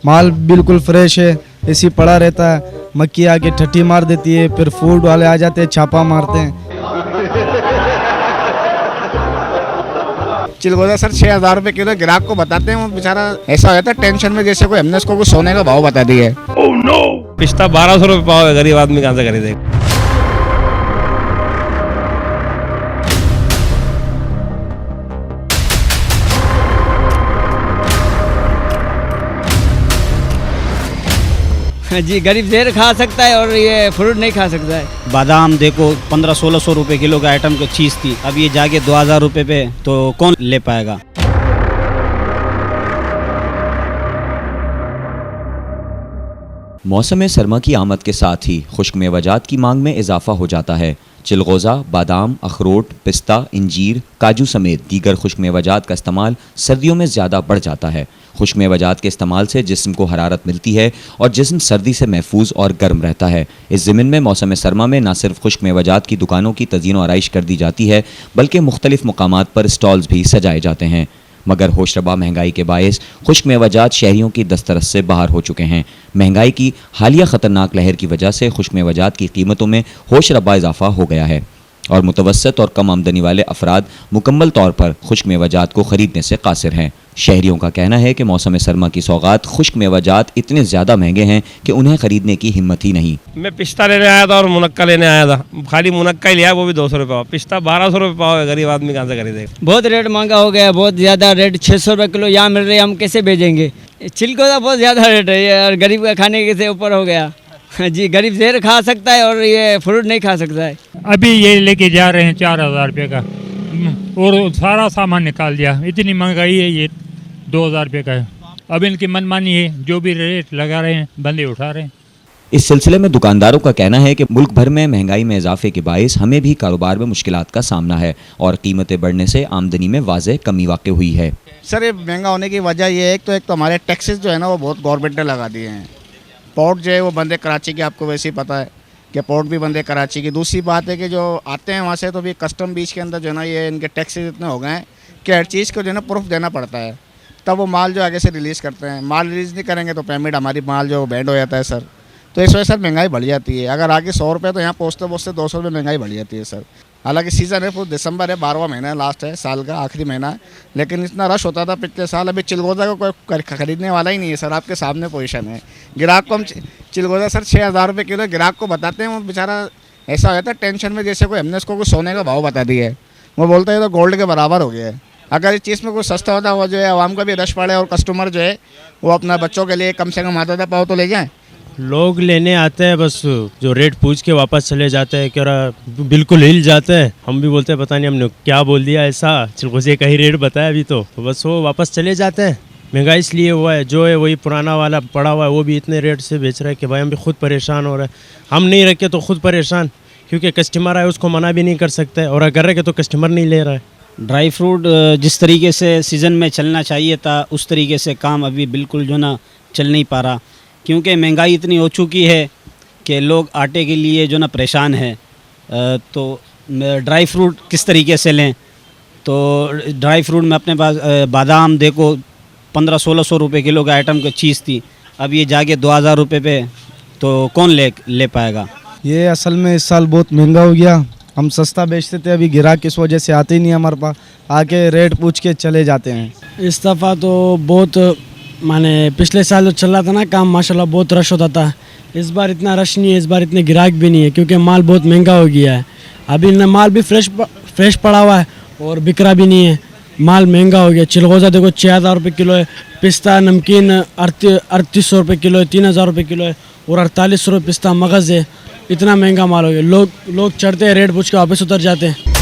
माल बिल्कुल फ्रेश है, ऐसी पड़ा रहता है। मक्खी आके ठट्ठी मार देती है, फिर फूड वाले आ जाते हैं, छापा मारते हैं। चिलगोजा सर 6,000 रुपये किलो ग्राहक को बताते हैं, वो बेचारा ऐसा हो जाता है टेंशन में, जैसे कोई हमने उसको कुछ सोने का भाव बता दिया है। Oh no! पिस्ता 1200 रुपये पाव है, गरीब आदमी कहाँ से खरीदेगा। जी, गरीब ज़ेर खा सकता है और ये फ्रूट नहीं खा सकता है। बादाम देखो 1500-1600 रुपए किलो का आइटम की चीज़ थी, अब ये जाके 2000 रुपए पे, तो कौन ले पाएगा। मौसम सरमा की आमद के साथ ही खुश्क मेवाजात की मांग में इजाफा हो जाता है। चिलगोज़ा, बादाम, अखरोट, पिस्ता, इंजीर, काजू समेत दीगर खुश्क मेवाजात का इस्तेमाल सर्दियों में ज़्यादा बढ़ जाता है। खुश्क मेवाजात के इस्तेमाल से जिस्म को हरारत मिलती है और जिस्म सर्दी से महफूज और गर्म रहता है। इस ज़िमन में मौसम सरमा में न सिर्फ खुश्क मेवाजात की दुकानों की तज़ीन व आराइश कर दी जाती है, बल्कि मुख्तलिफ मकामात पर स्टॉल्स भी सजाए जाते हैं। मगर होशरबा महंगाई के बायस खुश्क मेवाजात शहरियों की दस्तरस से बाहर हो चुके हैं। महंगाई की हालिया ख़तरनाक लहर की वजह से खुश्क मेवाजात की कीमतों में होशरबा इजाफा हो गया है और मुतवस्सत और कम आमदनी वाले अफराद मुकम्मल तौर पर खुश्क मेवाजात को ख़रीदने से कासिर हैं। शहरियों का कहना है कि मौसम सरमा की सौगात खुश्क मेवाजात इतने ज़्यादा महंगे हैं कि उन्हें ख़रीदने की हिम्मत ही नहीं। मैं पिस्ता लेने आया था और मुनक्का लेने आया था, खाली मुनक्का ही लिया, वो भी 200 रुपये पाव। पिस्ता 1200 रुपये पाव है, गरीब आदमी कहाँ से खरीदेगा। बहुत रेट महंगा हो गया है, बहुत ज़्यादा रेट। 600 रुपये किलो यहाँ मिल रहे हैं, हम कैसे भेजेंगे। चिलगोज़ा बहुत ज़्यादा रेट है यार, गरीब का खाने के से ऊपर हो गया। जी, गरीब ज़ेर खा सकता है और ये फ्रूट नहीं खा सकता है। अभी ये लेके जा रहे हैं 4000 रुपये का, और सारा सामान निकाल दिया। इतनी महंगाई है, ये 2000 रुपये का है। अब इनकी मनमानी है, जो भी रेट लगा रहे हैं बंदे उठा रहे हैं। इस सिलसिले में दुकानदारों का कहना है कि मुल्क भर में महंगाई में इजाफे के बायस हमें भी कारोबार में मुश्किलात का सामना है और कीमतें बढ़ने से आमदनी में वाज़ेह कमी वाक़ई हुई है। सर ये महंगा होने की वजह ये है, एक तो हमारे टैक्सेस जो है ना वो बहुत गवर्नमेंट ने लगा दिए हैं। पोर्ट जो है वो बंदे कराची के, आपको वैसे ही पता है कि पोर्ट भी बंदे कराची की। दूसरी बात है कि जो आते हैं वहाँ से, तो भी कस्टम बीच के अंदर जो है ना ये इनके टैक्सेस इतने हो गए हैं कि हर चीज़ को जो है ना प्रूफ देना पड़ता है, तब वो माल जो आगे से रिलीज़ करते हैं। माल रिलीज़ नहीं करेंगे तो पेमेंट हमारी माल जो बैंड हो जाता है सर। तो इस वजह से महंगाई बढ़ जाती है। अगर आगे 100 रुपये तो यहाँ पहुँचते पहुँचते 200 रुपये महंगाई बढ़ जाती है सर। हालांकि सीज़न है, पूरा दिसंबर है, 12वां महीना है, लास्ट है साल का, आखिरी महीना है, लेकिन इतना रश होता था पिछले साल। अभी चिलगोज़ा को कोई खरीदने वाला ही नहीं है सर, आपके सामने पोजीशन है। ग्राहक को हम चिलगोज़ा सर 6,000 रुपये किलो ग्राहक को बताते हैं, वो बेचारा ऐसा हो जाता है टेंशन में, जैसे कोई हमने उसको कुछ सोने का भाव बता दिया है। वो बोलते हैं तो गोल्ड के बराबर हो गया है। अगर इस चीज़ में कुछ सस्ता होता, वो जो है आवाम का भी रश पड़े और कस्टमर जो है वो अपना बच्चों के लिए कम से कम आधा पाव तो ले जाएँ। लोग लेने आते हैं, बस जो रेट पूछ के वापस चले जाते हैं, क्या बिल्कुल हिल जाते हैं। हम भी बोलते हैं पता नहीं हमने क्या बोल दिया ऐसा, चिलगोज़े का ही रेट बताया अभी तो बस वो वापस चले जाते हैं। महंगाई इसलिए हुआ है, जो है वही पुराना वाला पड़ा हुआ है, वो भी इतने रेट से बेच रहा है कि भाई हम भी खुद परेशान हो रहे हैं। हम नहीं रखे तो खुद परेशान, क्योंकि कस्टमर आए उसको मना भी नहीं कर सकते, और अगर रखे तो कस्टमर नहीं ले रहा है। ड्राई फ्रूट जिस तरीके से सीज़न में चलना चाहिए था, उस तरीके से काम अभी बिल्कुल जो ना चल नहीं पा रहा, क्योंकि महंगाई इतनी हो चुकी है कि लोग आटे के लिए जो ना परेशान है। तो ड्राई फ्रूट किस तरीके से लें, तो ड्राई फ्रूट में अपने पास बादाम देखो 1500-1600 रुपये किलो का आइटम की चीज़ थी, अब ये जाके 2000 रुपये पे, तो कौन ले पाएगा। ये असल में इस साल बहुत महंगा हो गया। हम सस्ता बेचते थे, अभी ग्राहक इस वजह से आते ही नहीं हमारे पास, आके रेट पूछ के चले जाते हैं। इस दफ़ा तो बहुत माने पिछले साल जो चल रहा था ना काम, माशाल्लाह बहुत रश होता था। इस बार इतना रश नहीं है, इस बार इतने ग्राहक भी नहीं है, क्योंकि माल बहुत महंगा हो गया है। अभी माल भी फ्रेश पड़ा हुआ है और बिक रहा भी नहीं है, माल महंगा हो गया। चिलगोज़ा देखो 6,000 रुपये किलो है, पिस्ता नमकीन 3800 रुपये किलो है, 3000 रुपये किलो है, और 4800 रुपये पिस्ता मगज़ है। इतना महंगा माल हो गया, लोग चढ़ते हैं रेट पूछ के वापस उतर जाते हैं।